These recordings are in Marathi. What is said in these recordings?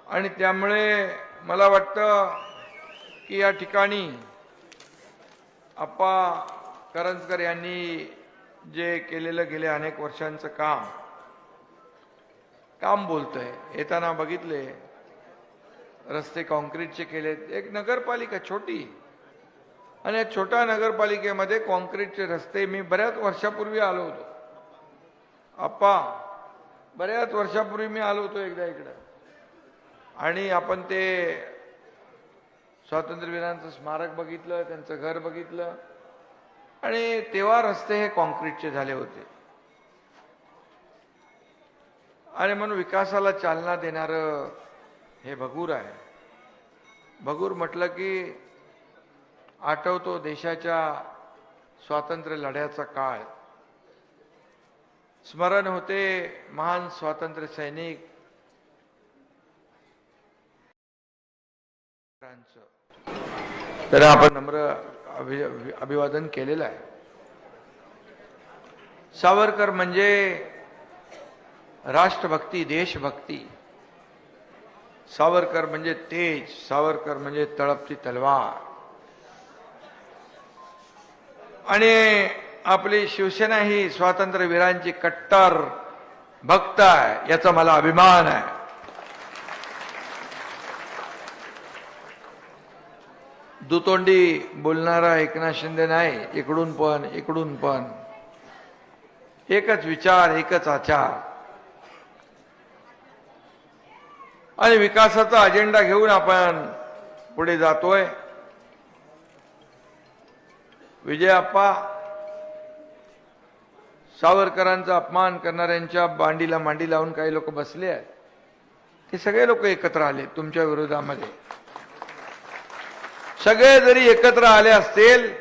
आणि त्यामुळे मला वाटतं की या ठिकाणी आप्पा करंजकर यांनी जे केलेलं गेल्या अनेक वर्षांचं काम बोलतंय. येताना बघितले रस्ते काँक्रीटचे केले. एक नगरपालिका छोटी आणि या छोट्या नगरपालिकेमध्ये काँक्रीटचे रस्ते. मी बऱ्याच वर्षापूर्वी आलो होतो आप्पा, बऱ्याच वर्षापूर्वी मी आलो होतो एकदा इकडं, आणि आपण ते स्वातंत्र्यवीरांचं स्मारक बघितलं, त्यांचं घर बघितलं, आणि तेव्हा रस्ते हे काँक्रीटचे झाले होते. आणि म्हणून विकासाला चालना देणारं हे भगूर आहे. भगूर म्हटलं की आठवतो देशाच्या स्वातंत्र्य लढ्याचा काळ, स्मरण होते महान स्वातंत्र्य सैनिक तर आपण नम्र अभिवादन केलेलं आहे. सावरकर म्हणजे राष्ट्रभक्ती, देशभक्ती. सावरकर म्हणजे तेज, सावरकर म्हणजे तळपती तलवार. आणि आपली शिवसेना ही स्वातंत्र्यवीरांची कट्टर भक्त आहे, याचा मला अभिमान आहे. दुतोंडी बोलणारा एकनाथ शिंदे नाही, इकडून पण एकच विचार, एकच आचार आणि विकासाचा अजेंडा घेऊन आपण पुढे जातोय. विजय आप्पा, सावरकरांचा अपमान करणाऱ्यांच्या मांडीला मांडी लावून काही लोक बसले आहेत. ते सगळे लोक एकत्र आले तुमच्या विरोधामध्ये. सगळे जरी एकत्र आले असतील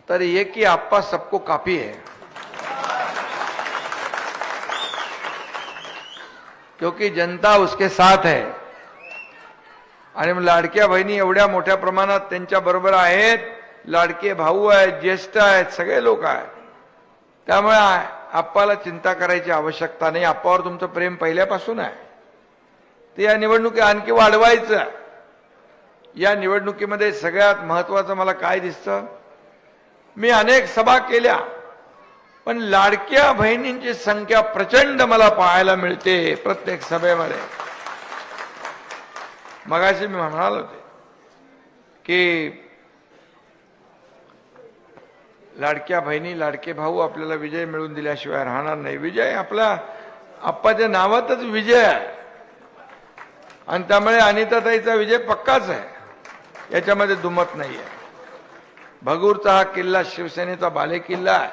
तरी एक ही आप्पा सबको काफी है, क्योंकि जनता उसके साथ है. आणि लाडक्या बहिणी एवढ्या मोठ्या प्रमाणात त्यांच्या बरोबर आहेत, लाडके भाऊ आहेत, ज्येष्ठ आहेत, सगळे लोक आहेत. त्यामुळे आप्पाला चिंता करायची आवश्यकता नाही. आप्पावर तुमचं प्रेम पहिल्यापासून आहे. ते या निवडणुकीत आणखी वाढवायचं. या निवडणुकीमध्ये सगळ्यात महत्वाचं मला काय दिसतं, मी अनेक सभा केल्या पण लाडक्या बहिणींची संख्या प्रचंड मला पाहायला मिळते प्रत्येक सभेमध्ये. मगाशी मी म्हणाल होते की लाडक्या बहिणी, लाडके भाऊ आपल्याला विजय मिळवून दिल्याशिवाय राहणार नाही. विजय आपल्या आप्पाच्या नावातच विजय आहे आणि त्यामुळे अनिताताईचा विजय पक्काच आहे, याच्यामध्ये दुमत नाही आहे. भगूरचा हा किल्ला शिवसेनेचा बाले किल्ला आहे.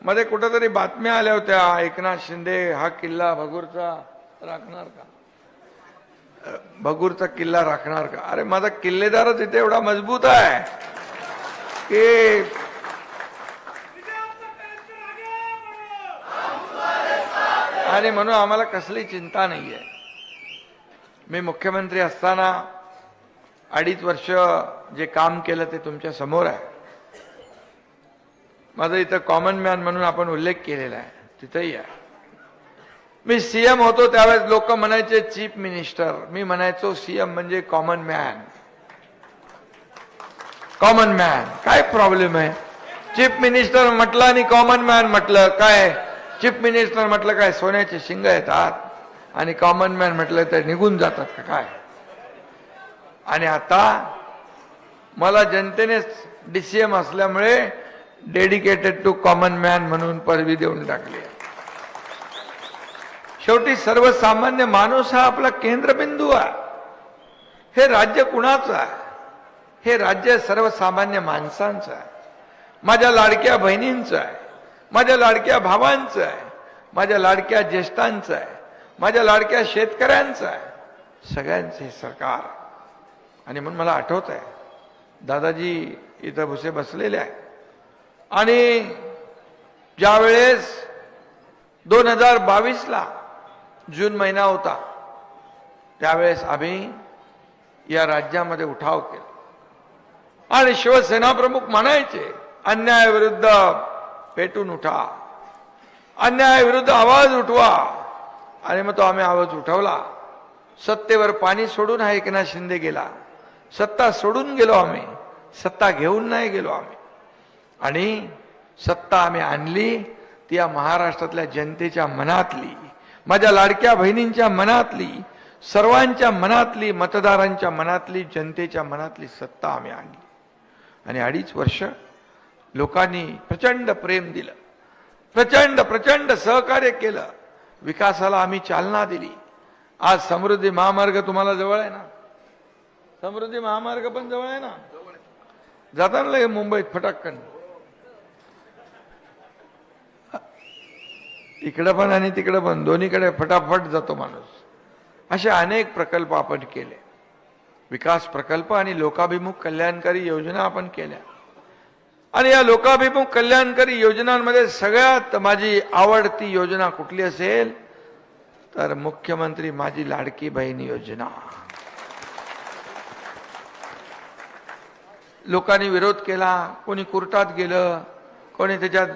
मध्ये कुठेतरी बातम्या आल्या होत्या, एकनाथ शिंदे हा किल्ला भगूरचा राखणार का, भगूरचा किल्ला राखणार का. अरे माझा किल्लेदारच इथे एवढा मजबूत आहे की आणि म्हणून आम्हाला कसली चिंता नाहीये. मी मुख्यमंत्री असताना 2.5 वर्ष जे काम केलं ते तुमच्या समोर आहे. माझं इथं कॉमन मॅन म्हणून आपण उल्लेख केलेला आहे, तिथंही आहे. मी सीएम होतो त्यावेळेस लोक म्हणायचे चीफ मिनिस्टर, मी म्हणायचो सीएम म्हणजे कॉमन मॅन. कॉमन मॅन काय प्रॉब्लेम आहे. चीफ मिनिस्टर म्हटलं आणि कॉमन मॅन म्हटलं काय. चीफ मिनिस्टर म्हटलं काय सोन्याचे शिंग येतात आणि कॉमन मॅन म्हटलं तर निघून जातात का काय. आणि आता मला जनतेने डीसीएम असल्यामुळे डेडिकेटेड टू कॉमन मॅन म्हणून पदवी देऊन टाकली. शेवटी सर्वसामान्य माणूस हा आपला केंद्रबिंदू आहे. हे राज्य कुणाचं आहे, हे राज्य सर्वसामान्य माणसांचं आहे. माझ्या लाडक्या बहिणींचं आहे, माझ्या लाडक्या भावांचं आहे, माझ्या लाडक्या ज्येष्ठांचं आहे, माझ्या लाडक्या शेतकऱ्यांचं आहे. सगळ्यांचे सरकार. आणि म्हणून मला आठवत आहे दादाजी इथं भुसे बसलेले आहे आणि ज्यावेळेस 2022ला जून महिना होता त्यावेळेस आम्ही या राज्यामध्ये उठाव केला आणि शिवसेना प्रमुख म्हणायचे अन्यायाविरुद्ध पेटून उठा, अन्यायाविरुद्ध आवाज उठवा. आणि मग तो आम्ही आवाज उठवला. सत्तेवर पाणी सोडून हा एकनाथ शिंदे गेला. सत्ता सोडून गेलो आम्ही, सत्ता घेऊन नाही गेलो आम्ही. आणि सत्ता आम्ही आणली ती या महाराष्ट्रातल्या जनतेच्या मनातली, माझ्या लाडक्या बहिणींच्या मनातली, सर्वांच्या मनातली, मतदारांच्या मनातली, जनतेच्या मनातली सत्ता आम्ही आणली. आणि 2.5 वर्ष लोकांनी प्रचंड प्रेम दिलं, प्रचंड सहकार्य केलं, विकासाला आम्ही चालना दिली. आज समृद्धी महामार्ग तुम्हाला जवळ आहे ना, समृद्धी महामार्ग पण जवळ आहे ना, जाताना लगे मुंबईत फटाकन इकडं पण आणि तिकडं पण, दोन्हीकडे फटाफट जातो माणूस. असे अनेक प्रकल्प आपण केले, विकास प्रकल्प आणि लोकाभिमुख कल्याणकारी योजना आपण केल्या. आणि या लोकाभिमुख कल्याणकारी योजनांमध्ये सगळ्यात माझी आवडती योजना कुठली असेल तर मुख्यमंत्री माझी लाडकी बहीण योजना. लोकांनी विरोध केला, कोणी कोर्टात गेलं, कोणी त्याच्यात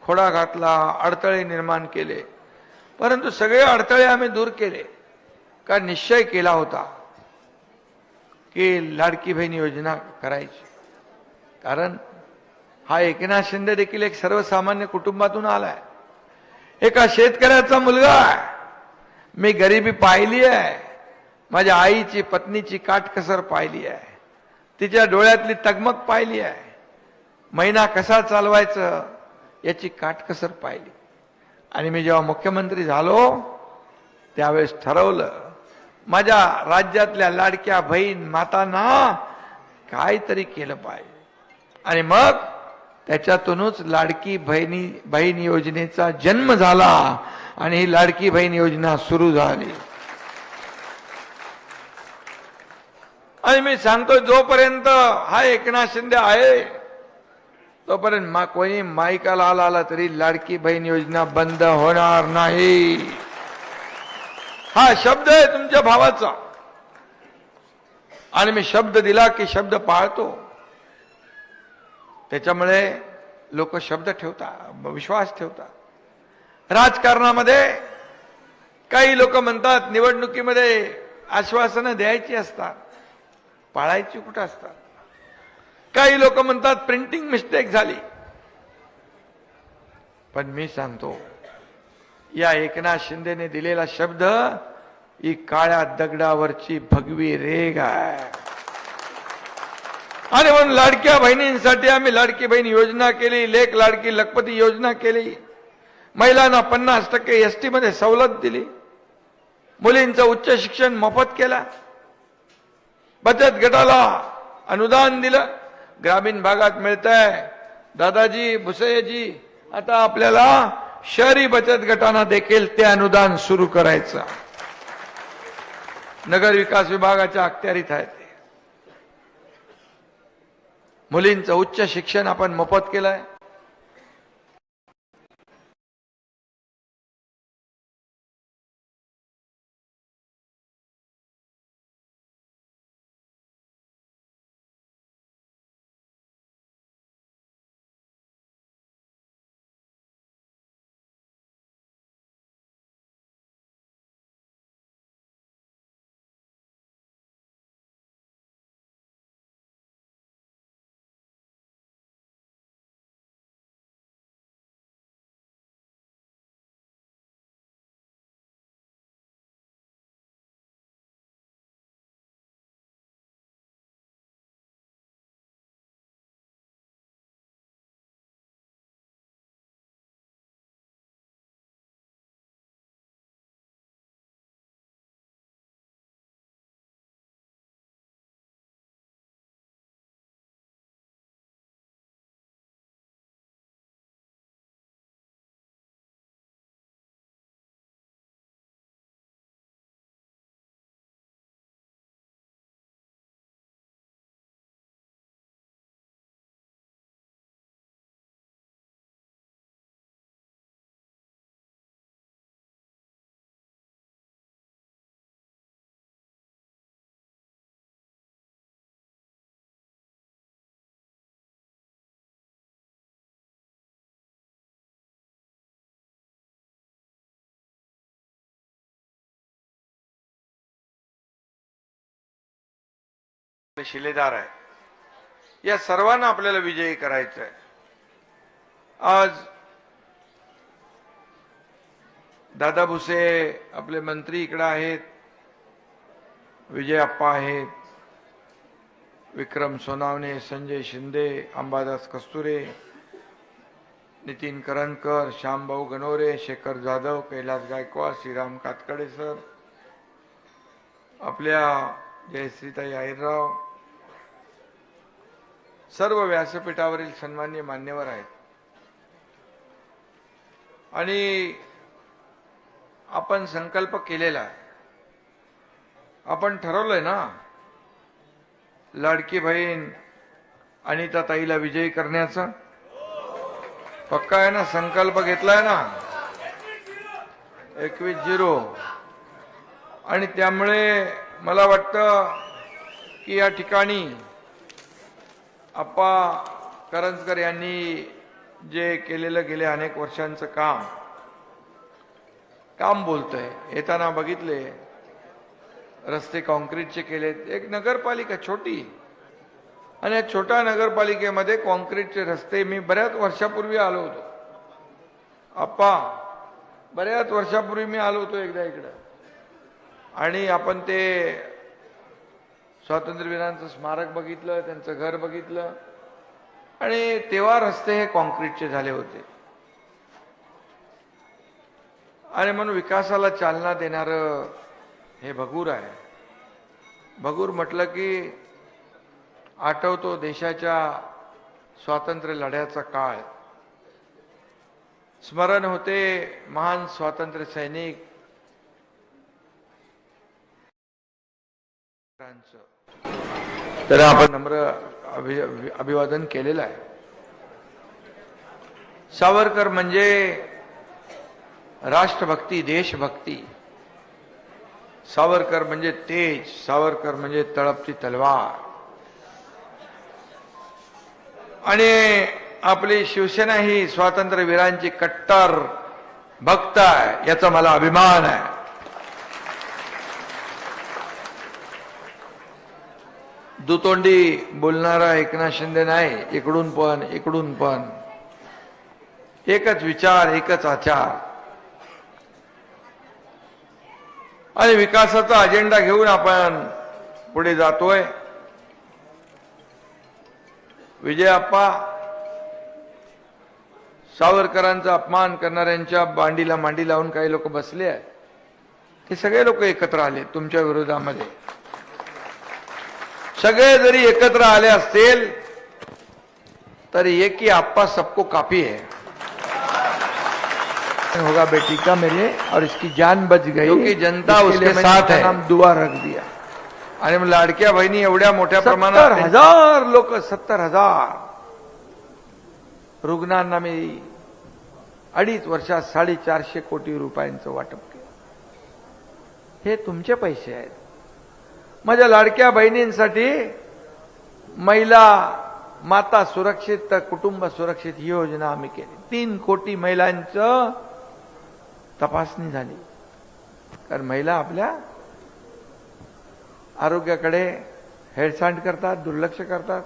खोडा घातला, अडथळे निर्माण केले, परंतु सगळे अडथळे आम्ही दूर केले. का निश्चय केला होता की लाडकी बहीण योजना करायची. कारण हा एकनाथ शिंदे देखील एक सर्वसामान्य कुटुंबातून आलाय, एका शेतकऱ्याचा मुलगा आहे. मी गरिबी पाहिली आहे, माझ्या आईची पत्नीची काटकसर पाहिली आहे, तिच्या डोळ्यातली तगमग पाहिली आहे, महिना कसा चालवायचं याची काटकसर पाहिली. आणि मी जेव्हा मुख्यमंत्री झालो त्यावेळेस ठरवलं माझ्या राज्यातल्या लाडक्या बहीण मातांना काहीतरी केलं पाहिजे. आणि मग त्याच्यातूनच लाडकी बहीण योजनेचा जन्म झाला आणि ही लाडकी बहीण योजना सुरू झाली. आणि मी सांगतो जोपर्यंत हा एकनाथ शिंदे आहे तोपर्यंत कोणी माईकाला आला तरी लाडकी बहीण योजना बंद होणार नाही. हा शब्द आहे तुमच्या भावाचा आणि मी शब्द दिला की शब्द पाळतो. त्याच्यामुळे लोक शब्द ठेवतात, विश्वास ठेवतात. राजकारणामध्ये काही लोक म्हणतात निवडणुकीमध्ये आश्वासनं द्यायची असतात, पाळायची कुठं असतात. काही लोक म्हणतात प्रिंटिंग मिस्टेक झाली, पण मी सांगतो या एकनाथ शिंदेने दिलेला शब्द ही काळ्या दगडावरची भगवी रेघ आहे. आणि म्हणून लाडक्या बहिणींसाठी आम्ही लाडकी बहीण योजना केली, लेक लाडकी लखपती योजना केली, महिलांना 50% एसटी मध्ये सवलत दिली, मुलींचं उच्च शिक्षण मोफत केलं, बचत गटाला अनुदान दिलं. ग्रामीण भागात मिळतंय दादाजी भुसेजी, आता आपल्याला शहरी बचत गटांना देखील ते अनुदान सुरू करायचं. नगर विकास विभागाच्या अखत्यारीत आहे ते. मुलींचं उच्च शिक्षण आपण मोफत केलंय. शिलेदार आहे, या सर्वांना आपल्याला विजयी करायचं आहे. आज दादा भुसे आपले मंत्री इकडे आहेत, विजय अप्पा आहेत, विक्रम सोनावणे, संजय शिंदे, अंबादास कस्तुरे, नितीन करंजकर, श्यामभाऊ गणोरे, शेखर जाधव, कैलास गायकवाड, श्रीराम कातकडे सर, आपल्या जयश्रीताई आहिरराव, सर्व व्यासपीठावरील सन्माननीय मान्यवर आहेत. आणि आपण संकल्प केलेला आहे, आपण ठरवलंय ना, लाडकी बहीण अनिताताईला विजयी करण्याचा पक्का आहे ना, संकल्प घेतलाय ना 21-0. आणि त्यामुळे मला वाटतं की या ठिकाणी अप्पा करंजकर यांनी जे केलेलं गेले अनेक वर्षांचं काम बोलतंय. येताना बघितले रस्ते कॉन्क्रीटचे केलेत, एक नगरपालिका छोटी, आणि या छोट्या नगरपालिकेमध्ये कॉन्क्रीटचे रस्ते. मी बऱ्याच वर्षापूर्वी आलो होतो अप्पा, बऱ्याच वर्षापूर्वी मी आलो होतो एकदा इकडं, आणि आपण ते स्वातंत्र्यवीरांचं स्मारक बघितलं, त्यांचं घर बघितलं, आणि तेव्हा रस्ते हे कॉन्क्रीटचे झाले होते. आणि म्हणून विकासाला चालना देणारं हे भगूर आहे. भगूर म्हटलं की आठवतो देशाच्या स्वातंत्र्य लढ्याचा काळ, स्मरण होते महान स्वातंत्र्य सैनिक तर आपण नम्र अभिवादन केलेलं आहे. सावरकर म्हणजे राष्ट्रभक्ती, देशभक्ती. सावरकर म्हणजे तेज, सावरकर म्हणजे तळपती तलवार. आणि आपली शिवसेना ही स्वातंत्र्यवीरांची कट्टर भक्त आहे, याचा मला अभिमान आहे. दुतोंडी बोलणारा एकनाथ शिंदे नाही, इकडून पण एकच विचार, एकच आचार, आणि विकासाचा अजेंडा घेऊन आपण पुढे जातोय. विजय अप्पा सावरकरांचा अपमान करणाऱ्यांच्या मांडीला मांडी लावून काही लोक बसले आहेत. ते सगळे लोक एकत्र आले तुमच्या विरोधामध्ये. सगळे जरी एकत्र आले असतील तर एक ही अप्पा सबको काफी है. होगा बेटी का मेरे, और इसकी जान बच गई क्योंकि जनता उसके साथ है, नाम दुआ रख दिया. आणि मग लाडक्या बहिणी एवढ्या मोठ्या प्रमाणात 70,000 लोक, 70,000 रुग्णांना मी 2.5 वर्षात 450 कोटी रुपयांचं वाटप केलं. हे तुमचे पैसे आहेत. माझ्या लाडक्या बहिणींसाठी महिला माता सुरक्षित, कुटुंब सुरक्षित ही योजना आम्ही केली. 3 कोटी महिलांचं तपासणी झाली, कारण महिला आपल्या आरोग्याकडे हेळसांड करतात, दुर्लक्ष करतात.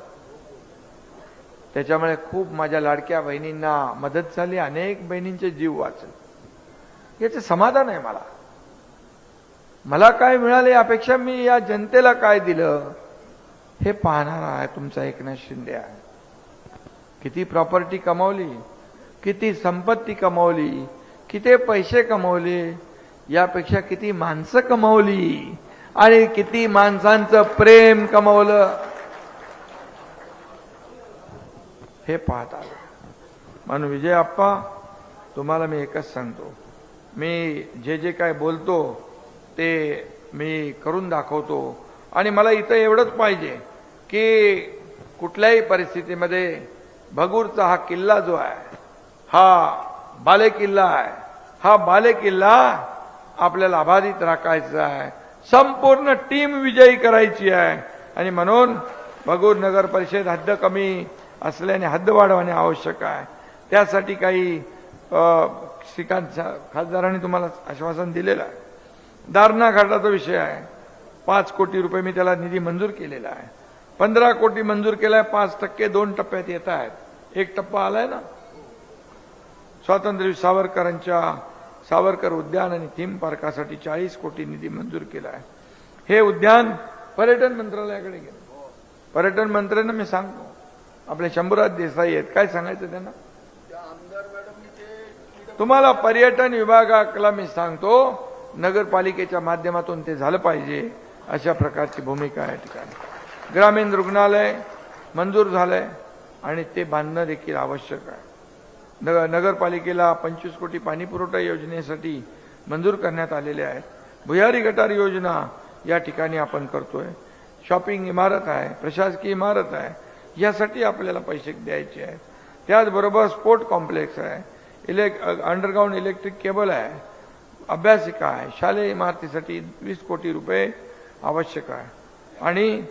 त्याच्यामुळे खूप माझ्या लाडक्या बहिणींना मदत झाली, अनेक बहिणींचे जीव वाचले. याचं समाधान आहे मला. मला काय मिळाले यापेक्षा मी या जनतेला काय दिलं हे पाहणारा आहे तुमचा एकनाथ शिंदे आहे. किती प्रॉपर्टी कमावली, किती संपत्ती कमावली, किती पैसे कमावले, यापेक्षा किती माणसं कमावली आणि किती माणसांचं प्रेम कमावलं हे पाहत आलो. म्हणून विजय अप्पा, तुम्हाला मी एकच सांगतो, मी जे काय बोलतो ते मी करून दाखवतो. आणि मला इथं एवढंच पाहिजे की कुठल्याही परिस्थितीमध्ये भगूरचा हा किल्ला जो आहे, हा बालेकिल्ला आहे, हा बालेकिल्ला आपल्याला अबाधित राखायचा आहे. संपूर्ण टीम विजयी करायची आहे. आणि म्हणून भगूर नगर परिषद हद्द कमी असल्याने हद्द वाढवणे आवश्यक आहे. त्यासाठी काही श्रीकांत खासदारांनी तुम्हाला आश्वासन दिलेलं आहे. दारणा घाटाचा विषय आहे, 5 कोटी रुपये मी त्याला निधी मंजूर केलेला आहे. 15 कोटी मंजूर केलाय, 5% 2 टप्प्यात येत आहेत. एक टप्पा आलाय ना, स्वातंत्र्यवीर सावरकर उद्यान आणि थीम पार्कासाठी 40 कोटी निधी मंजूर केला आहे. हे उद्यान पर्यटन मंत्रालयाकडे गेलं. पर्यटन मंत्र्यांना मी सांगतो, आपले शंभूराज देसाई आहेत, काय सांगायचं त्यांना. तुम्हाला पर्यटन विभागाला मी सांगतो, नगरपालिकेच्या माध्यमातून ते झालं पाहिजे, अशा प्रकारची भूमिका आहे ठिकाणी. ग्रामीण रुग्णालय मंजूर झालंय आणि ते बांधणं देखील आवश्यक आहे. नगरपालिकेला 25 कोटी पाणी पुरवठा योजनेसाठी मंजूर करण्यात आलेले आहेत. भुयारी गटार योजना या ठिकाणी आपण करतोय. शॉपिंग इमारत आहे, प्रशासकीय इमारत आहे, यासाठी आपल्याला पैसे द्यायचे आहेत. त्याचबरोबर स्पोर्ट कॉम्प्लेक्स आहे, अंडरग्राउंड इलेक्ट्रिक केबल आहे, अभ्यासिका आहे, शालेय इमारतीसाठी 20 कोटी रुपये आवश्यक आहे. आणि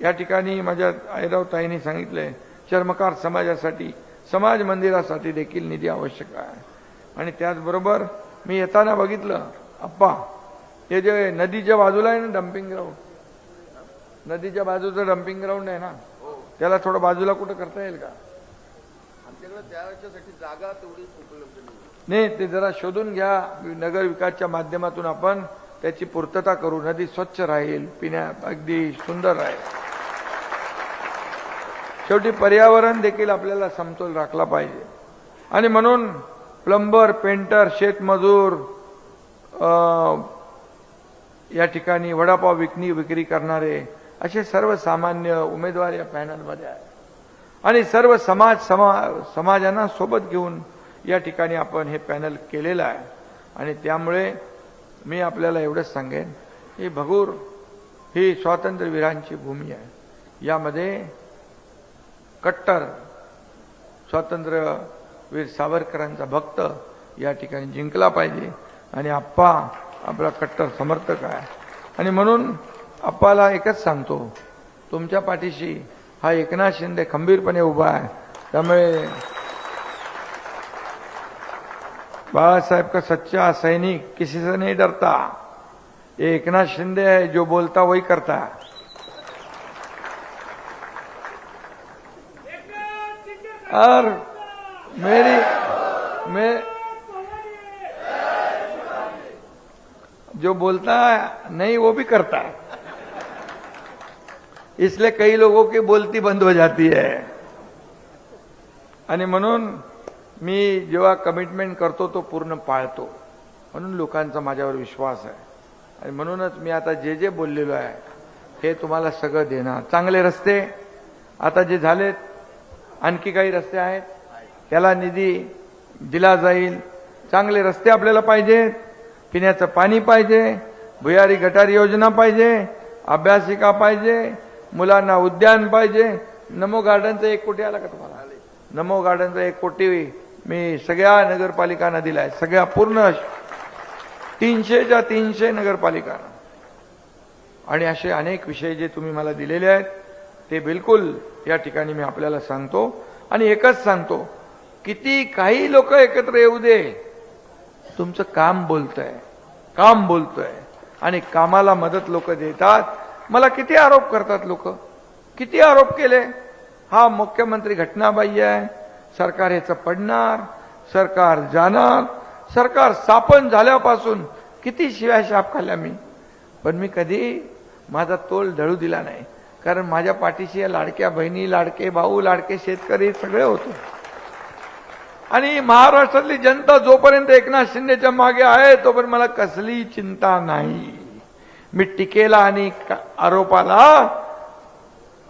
या ठिकाणी माझ्या आयराव ताईंनी सांगितलंय, चर्मकार समाजासाठी, समाज मंदिरासाठी देखील निधी आवश्यक आहे. आणि त्याचबरोबर मी येताना बघितलं, आप्पा, हे जे नदीच्या बाजूला आहे ना डम्पिंग ग्राउंड, नदीच्या बाजूचं डम्पिंग ग्राउंड आहे ना, त्याला थोडं बाजूला कुठं करता येईल का? आमच्याकडे त्याच्यासाठी जागा तेवढी उपलब्ध नाही, ते जरा शोधून घ्या. नगर विकासच्या माध्यमातून आपण त्याची पूर्तता करू. नदी स्वच्छ राहील, पिण्यात अगदी सुंदर राहील. शेवटी पर्यावरण देखील आपल्याला समतोल राखला पाहिजे. आणि म्हणून प्लंबर, पेंटर, शेतमजूर, या ठिकाणी वडापाव विक्री करणारे, असे सर्वसामान्य उमेदवार या पॅनलमध्ये आहेत. आणि सर्व समाजांना सोबत घेऊन या ठिकाणी आपण हे पॅनल केलेलं आहे. आणि त्यामुळे मी आपल्याला एवढंच सांगेन, ही भगूर ही स्वातंत्र्यवीरांची भूमी आहे. यामध्ये कट्टर स्वातंत्र्यवीर सावरकरांचा भक्त या ठिकाणी जिंकला पाहिजे. आणि आप्पा आपला कट्टर समर्थक आहे. आणि म्हणून आप्पाला एकच सांगतो, तुमच्या पाठीशी हा एकनाथ शिंदे खंबीरपणे उभा आहे. त्यामुळे बाळासाहेब का सच्चा सैनिक किसी से नहीं डरता, ये एकनाथ शिंदे है, जो बोलता वही करता है. और मैं जो बोलता है नहीं वो भी करता है, इसलिए कई लोगों की बोलती बंद हो जाती है. आणि म्हणून मी जेव्हा कमिटमेंट करतो तो पूर्ण पाळतो. म्हणून लोकांचा माझ्यावर विश्वास आहे. आणि म्हणूनच मी आता जे बोललेलो आहे हे तुम्हाला सगळं देणार. चांगले रस्ते आता जे झालेत, आणखी काही रस्ते आहेत, त्याला निधी दिला जाईल. चांगले रस्ते आपल्याला पाहिजेत, पिण्याचं पाणी पाहिजे, भुयारी गटार योजना पाहिजे, अभ्यासिका पाहिजे, मुलांना उद्यान पाहिजे. नमो गार्डनचा 1 कोटी आला का तुम्हाला? नमो गार्डनचा 1 कोटी मी सगळ्या नगरपालिकांना दिलाय, सगळ्या पूर्ण 300च्या 300 नगरपालिकांना. आणि असे अनेक विषय जे तुम्ही मला दिलेले आहेत ते बिलकुल या ठिकाणी मी आपल्याला सांगतो. आणि एकच सांगतो, किती काही लोक एकत्र येऊ दे, तुमचं काम बोलतंय आणि कामाला मदत लोक देतात. मला किती आरोप करतात लोक, किती आरोप केले, हा मुख्यमंत्री घटनाबाह्य आहे, सरकार ह्याचं पडणार, सरकार जाणार, सरकार स्थापन झाल्यापासून किती शिव्या शाप खाल्ल्या मी. पण मी कधी माझा तोल ढळू दिला नाही, कारण माझ्या पाठीशी लाडक्या बहिणी, लाडके भाऊ, लाडके शेतकरी सगळे होते. आणि महाराष्ट्रातली जनता जोपर्यंत एकनाथ शिंदेच्या मागे आहे तोपर्यंत मला कसली चिंता नाही. मी टीकेला आणि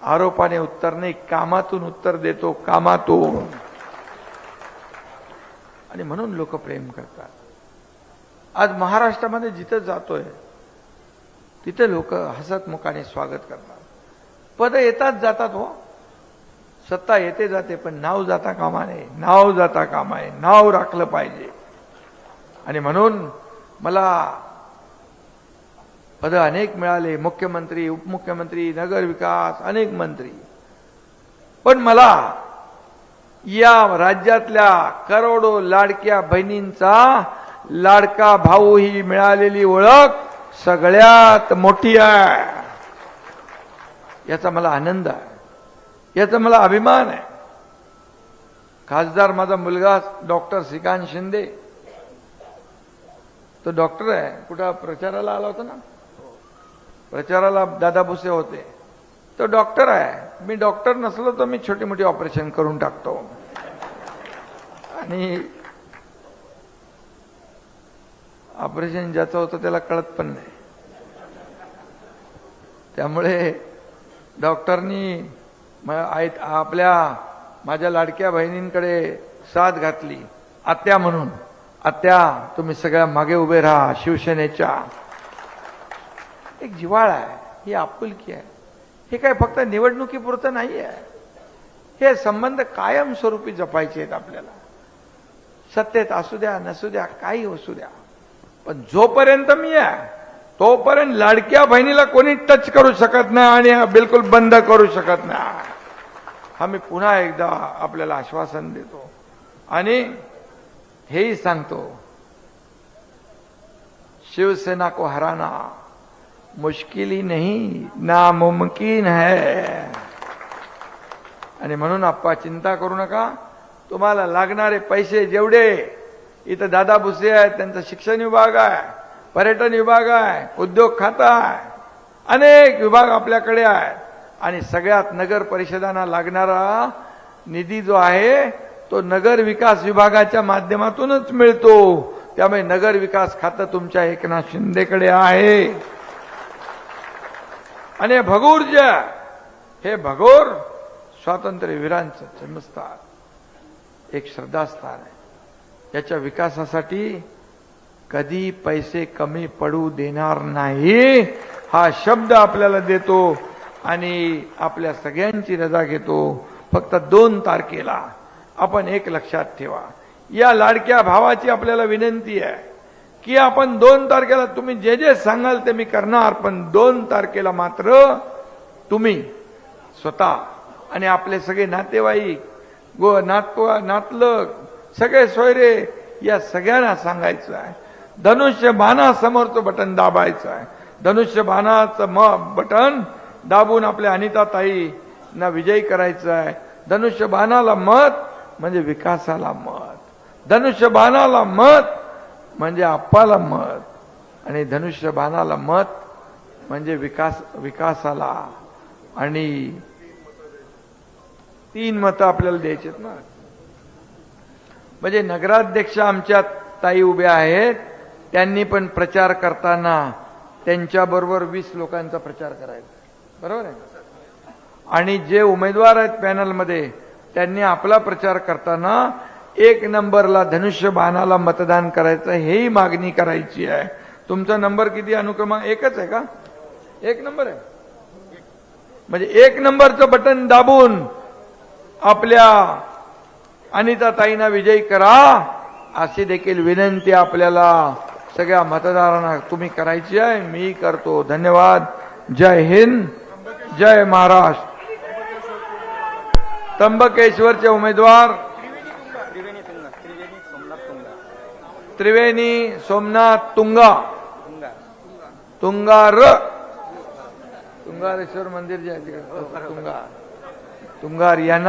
आरोपाने उत्तर नाही, कामातून उत्तर देतो, कामातून. आणि म्हणून लोक प्रेम करतात. आज महाराष्ट्रामध्ये जिथे जातोय तिथे लोक हसतमुखाने स्वागत करतात. पद येतात जातात, हो, सत्ता येते जाते, पण नाव जाता कामा नये, नाव जाता कामा नये, नाव राखलं पाहिजे. आणि म्हणून मला पद अनेक मिळाले, मुख्यमंत्री, उपमुख्यमंत्री, नगर विकास, अनेक मंत्री. पण मला या राज्यातल्या करोडो लाडक्या बहिणींचा लाडका भाऊ ही मिळालेली ओळख सगळ्यात मोठी आहे, याचा मला आनंद आहे. याचा मला अभिमान आहे. खासदार माझा मुलगा डॉक्टर श्रीकांत शिंदे, तो डॉक्टर आहे. कुठं प्रचाराला आला होता ना, प्रचाराला दादा भुसे होते. तो डॉक्टर आहे. मी डॉक्टर नसलो तर मी छोटी मोठी ऑपरेशन करून टाकतो. आणि ऑपरेशन ज्याचं होतं त्याला कळत पण नाही. त्यामुळे डॉक्टरनी आपल्या माझ्या लाडक्या बहिणींकडे साथ घातली. आत्या म्हणून, आत्या तुम्ही सगळ्या मागे उभे राहा शिवसेनेच्या. एक जिव्हाळा आहे, ही आपुलकी आहे. हे काय फक्त निवडणुकीपुरतं नाही आहे. हे संबंध कायमस्वरूपी जपायचे आहेत आपल्याला. सत्तेत असू द्या नसू द्या, काही असू द्या, पण जोपर्यंत मी आहे तोपर्यंत लाडक्या बहिणीला कोणी टच करू शकत नाही आणि बिलकुल बंद करू शकत नाही. हा मी पुन्हा एकदा आपल्याला आश्वासन देतो आणि हेही सांगतो, शिवसेना को हराना मुश्किल ही नहीं नामुमकिन है. आणि म्हणून आप्पा चिंता करू नका. तुम्हाला लागणारे पैसे जेवढे इथं दादा भुसे आहेत, त्यांचा शिक्षण विभाग आहे, पर्यटन विभाग आहे, उद्योग खाता आहे, अनेक विभाग आपल्याकडे आहेत. आणि सगळ्यात नगर परिषदांना लागणारा निधी जो आहे तो नगर विकास विभागाच्या माध्यमातूनच मिळतो. त्यामुळे नगर विकास खातं तुमच्या एकनाथ शिंदेकडे आहे. आणि भगूर जे हे भगोर स्वातंत्र्यवीरांचं जन्मस्थान, एक श्रद्धास्थान आहे. याच्या विकासासाठी कधी पैसे कमी पडू देणार नाही हा शब्द आपल्याला देतो आणि आपल्या सगळ्यांची रजा घेतो. फक्त 2 तारखेला आपण एक लक्षात ठेवा, या लाडक्या भावाची आपल्याला विनंती आहे की आपण 2 तारखेला तुम्ही जे जे सांगाल ते मी करणार, पण 2 तारखेला मात्र तुम्ही स्वतः आणि आपले सगळे नातेवाईक, नातलग, सगळे सोयरे या सगळ्यांना सांगायचं आहे, धनुष्यबाणासमोरचं बटन दाबायचं आहे. धनुष्यबाणाचं बटन दाबून आपल्या अनिताताईंना विजयी करायचं आहे. धनुष्यबाणाला मत म्हणजे विकासाला मत, धनुष्यबाणाला मत म्हणजे आप्पाला मत, आणि धनुष्यबाणाला मत म्हणजे विकासाला. आणि 3 मतं आपल्याला द्यायचेत ना. म्हणजे नगराध्यक्ष आमच्या ताई उभ्या आहेत, त्यांनी पण प्रचार करताना त्यांच्याबरोबर 20 लोकांचा प्रचार करायचा, बरोबर आहे. आणि जे उमेदवार आहेत पॅनलमध्ये त्यांनी आपला प्रचार करताना 1 नंबरला धनुष्यबाणाला मतदान करायचं, हेही मागणी करायची आहे. तुमचा नंबर किती, अनुक्रमांक 1च आहे का? 1 नंबर आहे. म्हणजे 1 नंबरचं बटन दाबून आपल्या अनिताताईंना विजयी करा, अशी देखील विनंती आपल्याला सगळ्या मतदारांना तुम्ही करायची आहे. मी करतो. धन्यवाद. जय हिंद, जय महाराष्ट्र. त्र्यंबकेश्वरचे उमेदवार त्रिवेणी सोमनाथ तुंगारेश्वर मंदिर जे आहे तिकडे तुंगार यांना